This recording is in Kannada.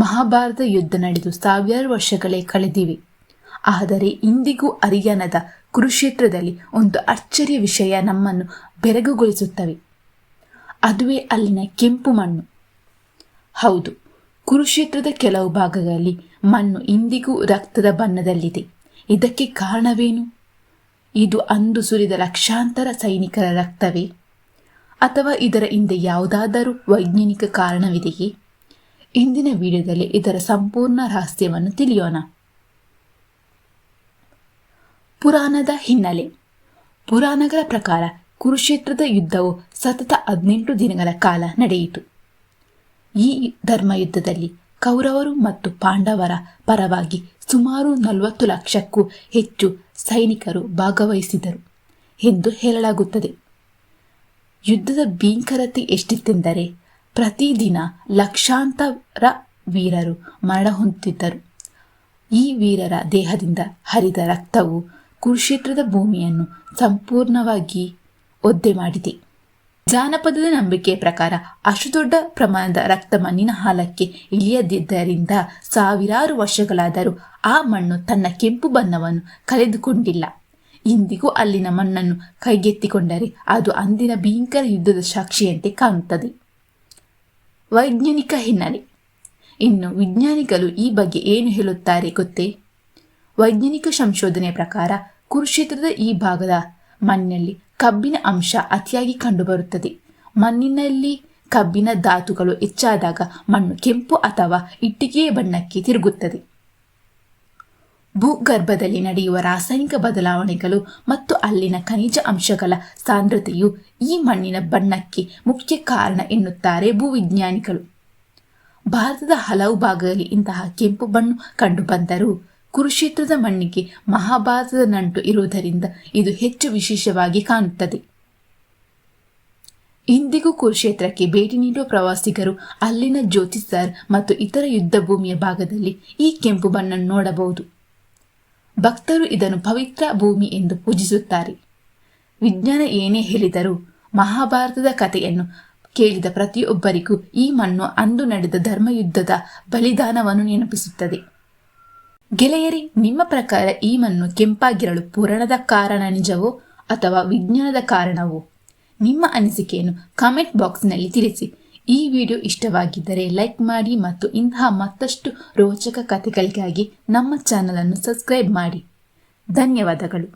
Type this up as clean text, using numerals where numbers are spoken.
ಮಹಾಭಾರತ ಯುದ್ಧ ನಡೆದು ಸಾವಿರಾರು ವರ್ಷಗಳೇ ಕಳೆದಿವೆ. ಆದರೆ ಇಂದಿಗೂ ಅರಿಯನದ ಕುರುಕ್ಷೇತ್ರದಲ್ಲಿ ಒಂದು ಅಚ್ಚರಿಯ ವಿಷಯ ನಮ್ಮನ್ನು ಬೆರಗುಗೊಳಿಸುತ್ತವೆ. ಅದುವೇ ಅಲ್ಲಿನ ಕೆಂಪು ಮಣ್ಣು. ಹೌದು, ಕುರುಕ್ಷೇತ್ರದ ಕೆಲವು ಭಾಗಗಳಲ್ಲಿ ಮಣ್ಣು ಇಂದಿಗೂ ರಕ್ತದ ಬಣ್ಣದಲ್ಲಿದೆ. ಇದಕ್ಕೆ ಕಾರಣವೇನು? ಇದು ಅಂದು ಸುರಿದ ಲಕ್ಷಾಂತರ ಸೈನಿಕರ ರಕ್ತವೇ, ಅಥವಾ ಇದರ ಹಿಂದೆ ಯಾವುದಾದರೂ ವೈಜ್ಞಾನಿಕ ಕಾರಣವಿದೆಯೇ? ಇಂದಿನ ವಿಡಿಯೋದಲ್ಲಿ ಇದರ ಸಂಪೂರ್ಣ ರಹಸ್ಯವನ್ನು ತಿಳಿಯೋಣ. ಪುರಾಣದ ಹಿನ್ನೆಲೆ. ಪುರಾಣಗಳ ಪ್ರಕಾರ ಕುರುಕ್ಷೇತ್ರದ ಯುದ್ಧವು ಸತತ 18 ದಿನಗಳ ಕಾಲ ನಡೆಯಿತು. ಈ ಧರ್ಮಯುದ್ಧದಲ್ಲಿ ಕೌರವರು ಮತ್ತು ಪಾಂಡವರ ಪರವಾಗಿ ಸುಮಾರು 40 ಲಕ್ಷಕ್ಕೂ ಹೆಚ್ಚು ಸೈನಿಕರು ಭಾಗವಹಿಸಿದರು ಎಂದು ಹೇಳಲಾಗುತ್ತದೆ. ಯುದ್ಧದ ಭೀಕರತೆ ಎಷ್ಟಿತ್ತೆಂದರೆ ಪ್ರತಿದಿನ ಲಕ್ಷಾಂತರ ವೀರರು ಮರಣ ಹೊಂದುತ್ತಿದ್ದರು. ಈ ವೀರರ ದೇಹದಿಂದ ಹರಿದ ರಕ್ತವು ಕುರುಕ್ಷೇತ್ರದ ಭೂಮಿಯನ್ನು ಸಂಪೂರ್ಣವಾಗಿ ಒದ್ದೆ ಮಾಡಿದೆ. ಜಾನಪದದ ನಂಬಿಕೆಯ ಪ್ರಕಾರ ಅಷ್ಟು ದೊಡ್ಡ ಪ್ರಮಾಣದ ರಕ್ತ ಮಣ್ಣಿನ ಹಾಲಕ್ಕೆ ಇಳಿಯದಿದ್ದರಿಂದ ಸಾವಿರಾರು ವರ್ಷಗಳಾದರೂ ಆ ಮಣ್ಣು ತನ್ನ ಕೆಂಪು ಬಣ್ಣವನ್ನು ಕಳೆದುಕೊಂಡಿಲ್ಲ. ಇಂದಿಗೂ ಅಲ್ಲಿನ ಮಣ್ಣನ್ನು ಕೈಗೆತ್ತಿಕೊಂಡರೆ ಅದು ಅಂದಿನ ಭೀಕರ ಯುದ್ಧದ ಸಾಕ್ಷಿಯಂತೆ ಕಾಣುತ್ತದೆ. ವೈಜ್ಞಾನಿಕ ಹಿನ್ನೆಲೆ. ಇನ್ನು ವಿಜ್ಞಾನಿಗಳು ಈ ಬಗ್ಗೆ ಏನು ಹೇಳುತ್ತಾರೆ ಗೊತ್ತೇ? ವೈಜ್ಞಾನಿಕ ಸಂಶೋಧನೆಯ ಪ್ರಕಾರ ಕುರುಕ್ಷೇತ್ರದ ಈ ಭಾಗದ ಮಣ್ಣಿನಲ್ಲಿ ಕಬ್ಬಿಣ ಅಂಶ ಅತಿಯಾಗಿ ಕಂಡುಬರುತ್ತದೆ. ಮಣ್ಣಿನಲ್ಲಿ ಕಬ್ಬಿಣ ಧಾತುಗಳು ಹೆಚ್ಚಾದಾಗ ಮಣ್ಣು ಕೆಂಪು ಅಥವಾ ಇಟ್ಟಿಗೆಯ ಬಣ್ಣಕ್ಕೆ ತಿರುಗುತ್ತದೆ. ಭೂಗರ್ಭದಲ್ಲಿ ನಡೆಯುವ ರಾಸಾಯನಿಕ ಬದಲಾವಣೆಗಳು ಮತ್ತು ಅಲ್ಲಿನ ಖನಿಜ ಅಂಶಗಳ ಸಾಂದ್ರತೆಯು ಈ ಮಣ್ಣಿನ ಬಣ್ಣಕ್ಕೆ ಮುಖ್ಯ ಕಾರಣ ಎನ್ನುತ್ತಾರೆ ಭೂವಿಜ್ಞಾನಿಗಳು. ಭಾರತದ ಹಲವು ಭಾಗಗಳಲ್ಲಿ ಇಂತಹ ಕೆಂಪು ಮಣ್ಣು ಕಂಡುಬಂದರೂ ಕುರುಕ್ಷೇತ್ರದ ಮಣ್ಣಿಗೆ ಮಹಾಭಾರತದ ನಂಟು ಇರುವುದರಿಂದ ಇದು ಹೆಚ್ಚು ವಿಶೇಷವಾಗಿ ಕಾಣುತ್ತದೆ. ಇಂದಿಗೂ ಕುರುಕ್ಷೇತ್ರಕ್ಕೆ ಭೇಟಿ ನೀಡುವ ಪ್ರವಾಸಿಗರು ಅಲ್ಲಿನ ಜ್ಯೋತಿಸರ್ ಮತ್ತು ಇತರ ಯುದ್ಧ ಭೂಮಿಯ ಭಾಗದಲ್ಲಿ ಈ ಕೆಂಪು ಬಣ್ಣ ನೋಡಬಹುದು. ಭಕ್ತರು ಇದನ್ನು ಪವಿತ್ರ ಭೂಮಿ ಎಂದು ಪೂಜಿಸುತ್ತಾರೆ. ವಿಜ್ಞಾನ ಏನೇ ಹೇಳಿದರೂ ಮಹಾಭಾರತದ ಕಥೆಯನ್ನು ಕೇಳಿದ ಪ್ರತಿಯೊಬ್ಬರಿಗೂ ಈ ಮಣ್ಣು ಅಂದು ನಡೆದ ಧರ್ಮಯುದ್ಧದ ಬಲಿದಾನವನ್ನು ನೆನಪಿಸುತ್ತದೆ. ಗೆಳೆಯರಿ, ನಿಮ್ಮ ಪ್ರಕಾರ ಈ ಮಣ್ಣು ಕೆಂಪಾಗಿರಲು ಪುರಾಣದ ಕಾರಣ ನಿಜವೋ ಅಥವಾ ವಿಜ್ಞಾನದ ಕಾರಣವೋ? ನಿಮ್ಮ ಅನಿಸಿಕೆಯನ್ನು ಕಾಮೆಂಟ್ ಬಾಕ್ಸ್ನಲ್ಲಿ ತಿಳಿಸಿ. ಈ ವಿಡಿಯೋ ಇಷ್ಟವಾಗಿದ್ದರೆ ಲೈಕ್ ಮಾಡಿ ಮತ್ತು ಇಂತಹ ಮತ್ತಷ್ಟು ರೋಚಕ ಕಥೆಗಳಿಗಾಗಿ ನಮ್ಮ ಚಾನಲನ್ನು ಸಬ್ಸ್ಕ್ರೈಬ್ ಮಾಡಿ. ಧನ್ಯವಾದಗಳು.